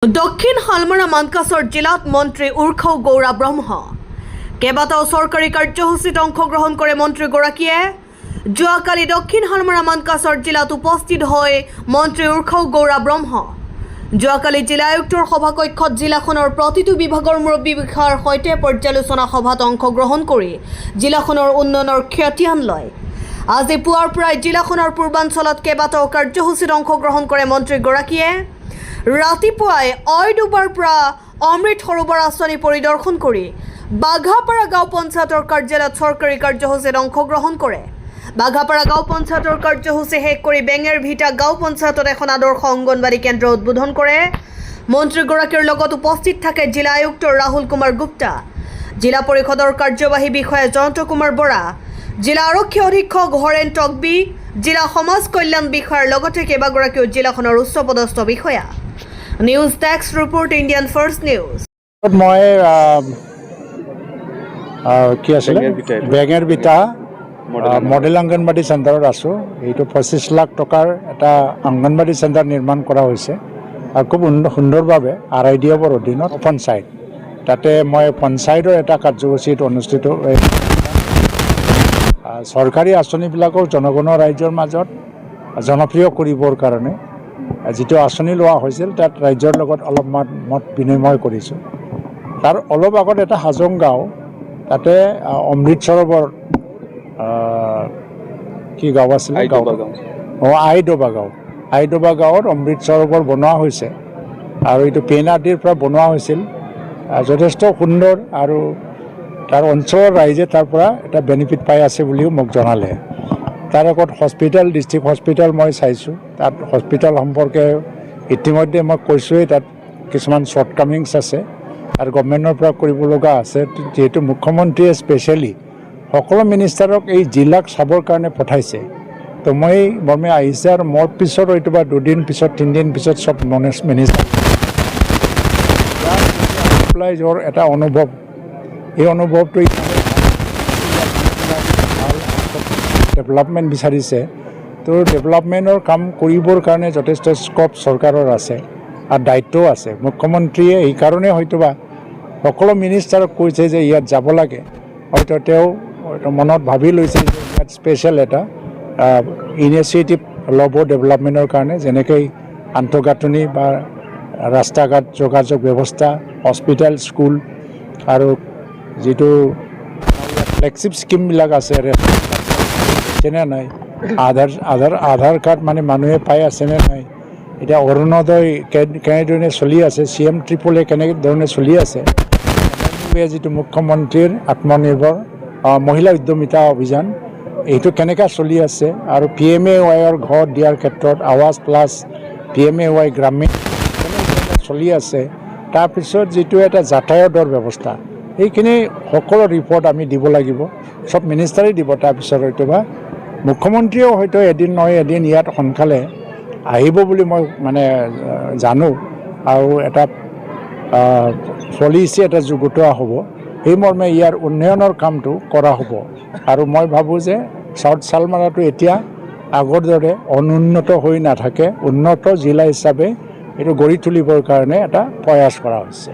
দক্ষিণ হালমাৰা মানকাছৰ জিলাত মন্ত্ৰী উৰ্খাও গৌৰা ব্ৰহ্ম কেইবাটাও চৰকাৰী কাৰ্যসূচীত অংশগ্ৰহণ কৰে মন্ত্ৰীগৰাকীয়ে যোৱাকালি দক্ষিণ হালমাৰা মানকাছৰ জিলাত উপস্থিত হৈ মন্ত্ৰী উৰ্খাও গৌৰা ব্ৰহ্ম যোৱাকালি জিলা আয়ুক্তৰ সভাকক্ষত জিলাখনৰ প্ৰতিটো বিভাগৰ মুৰব্বী বিষয়াৰ সৈতে পৰ্যালোচনা সভাত অংশগ্ৰহণ কৰি জিলাখনৰ উন্নয়নৰ খতিয়ান লয়। আজি পুৱাৰ পৰাই জিলাখনৰ পূৰ্বাঞ্চলত কেইবাটাও কাৰ্যসূচীত অংশগ্ৰহণ কৰে মন্ত্ৰীগৰাকীয়ে। ৰাতিপুৱাই অইডুবাৰ পৰা অমৃত সৰোবৰ আঁচনি পৰিদৰ্শন কৰি বাঘাপাৰা গাঁও পঞ্চায়তৰ কাৰ্যালয়ত চৰকাৰী কাৰ্যসূচীত অংশগ্ৰহণ কৰে। বাঘাপাৰা গাঁও পঞ্চায়তৰ কাৰ্যসূচী শেষ কৰি বেঙেৰভিটা গাঁও পঞ্চায়তত এখন আদৰ্শ অংগনবাড়ী কেন্দ্ৰ উদ্বোধন কৰে। মন্ত্ৰীগৰাকীৰ লগত উপস্থিত থাকে জিলা আয়ুক্ত ৰাহুল কুমাৰ গুপ্তা, জিলা পৰিষদৰ কাৰ্যবাহী বিষয়া জয়ন্ত কুমাৰ বৰা, জিলা আৰক্ষী অধীক্ষক হৰেণ টকবি, জিলা সমাজ কল্যাণ বিষয়াৰ লগতে কেইবাগৰাকীও জিলাখনৰ উচ্চপদস্থ বিষয়া। News desk report Indian first news. মই কি আছিলে বেঙেৰভিটা মডেল অংগনবাড়ী চেণ্টাৰত আছোঁ। এইটো 25 লাখ টকাৰ এটা অংগনবাড়ী চেণ্টাৰ নিৰ্মাণ কৰা হৈছে আৰু খুব সুন্দৰভাৱে RIDFৰ অধীনত পঞ্চায়ত, তাতে মই পঞ্চায়তৰ এটা কাৰ্যসূচীত অনুষ্ঠিত চৰকাৰী আঁচনিবিলাকক জনগণৰ ৰাইজৰ মাজত জনপ্ৰিয় কৰিবৰ কাৰণে যিটো আঁচনি লোৱা হৈছিল তাত ৰাইজৰ লগত অলপ মত বিনিময় কৰিছোঁ। তাৰ অলপ আগত এটা হাজং গাঁও, তাতে অমৃত সৰোবৰ কি গাঁও আছিলে আইডবা গাঁৱত অমৃত সৰোবৰ বনোৱা হৈছে আৰু এইটো PNRDৰ পৰা বনোৱা হৈছিল। যথেষ্ট সুন্দৰ আৰু তাৰ অঞ্চলৰ ৰাইজে তাৰ পৰা এটা বেনিফিট পাই আছে বুলিও মোক জনালে। তাৰ আগত হস্পিটেল, ডিষ্ট্ৰিক্ট হস্পিটেল মই চাইছোঁ। তাত হস্পিটেল সম্পৰ্কে ইতিমধ্যে মই কৈছোঁৱেই, তাত কিছুমান শ্বৰ্টকামিংছ আছে আৰু গভৰ্ণমেণ্টৰ পৰা কৰিব লগা আছে। যিহেতু মুখ্যমন্ত্ৰীয়ে স্পেচিয়েলি সকলো মিনিষ্টাৰক এই জিলাক চাবৰ কাৰণে পঠাইছে, তো মই মৰ্মে আহিছে আৰু মোৰ পিছত হয়তো বা 2 দিন পিছত 3 দিন পিছত চব মিনিষ্টাৰ যোৱাৰ এটা অনুভৱ, এই অনুভৱটো ডেভেলপমেণ্ট বিচাৰিছে। তো ডেভেলপমেণ্টৰ কাম কৰিবৰ কাৰণে যথেষ্ট স্ক'প চৰকাৰৰ আছে আৰু দায়িত্বও আছে। মুখ্যমন্ত্ৰীয়ে এইকাৰণে হয়তোবা সকলো মিনিষ্টাৰক কৈছে যে ইয়াত যাব লাগে, হয়তো তেওঁ মনত ভাবি লৈছে যে ইয়াত স্পেচিয়েল এটা ইনিচিয়েটিভ ল'ব ডেভেলপমেণ্টৰ কাৰণে, যেনেকৈ আন্তঃগাঁথনি বা ৰাস্তা ঘাট, যোগাযোগ ব্যৱস্থা, হস্পিটেল, স্কুল আৰু যিটো ফ্লেগশ্বিপ স্কিমবিলাক আছে আছেনে নাই, আধাৰ কাৰ্ড মানে মানুহে পাই আছেনে নাই, এতিয়া অৰুণোদয় কেনেধৰণে চলি আছে, CM ট্ৰিপলে কেনেধৰণে চলি আছে, যিটো মুখ্যমন্ত্ৰীৰ আত্মনিৰ্ভৰ মহিলা উদ্যমিতা অভিযান এইটো কেনেকৈ চলি আছে আৰু PMAYৰ ঘৰ দিয়াৰ ক্ষেত্ৰত আৱাজ প্লাছ PMAY গ্ৰামীণ কেনেধৰণে চলি আছে, তাৰপিছত যিটো এটা যাতায়াতৰ ব্যৱস্থা, এইখিনি সকলো ৰিপৰ্ট আমি দিব লাগিব, চব মিনিষ্টাৰেই দিব। তাৰপিছত হয়তো বা মুখ্যমন্ত্ৰীয়েও হয়তো এদিন নহয় এদিন ইয়াত সোনকালে আহিব বুলি মই জানো আৰু এটা পলিচি এটা গোটোৱা হ'ব, সেই মৰ্মে ইয়াৰ উন্নয়নৰ কামটো কৰা হ'ব। আৰু মই ভাবোঁ যে চাউথ শালমাৰাটো এতিয়া আগৰ দৰে অনুন্নত হৈ নাথাকে, উন্নত জিলা হিচাপে এইটো গঢ়ি তুলিবৰ কাৰণে এটা প্ৰয়াস কৰা হৈছে।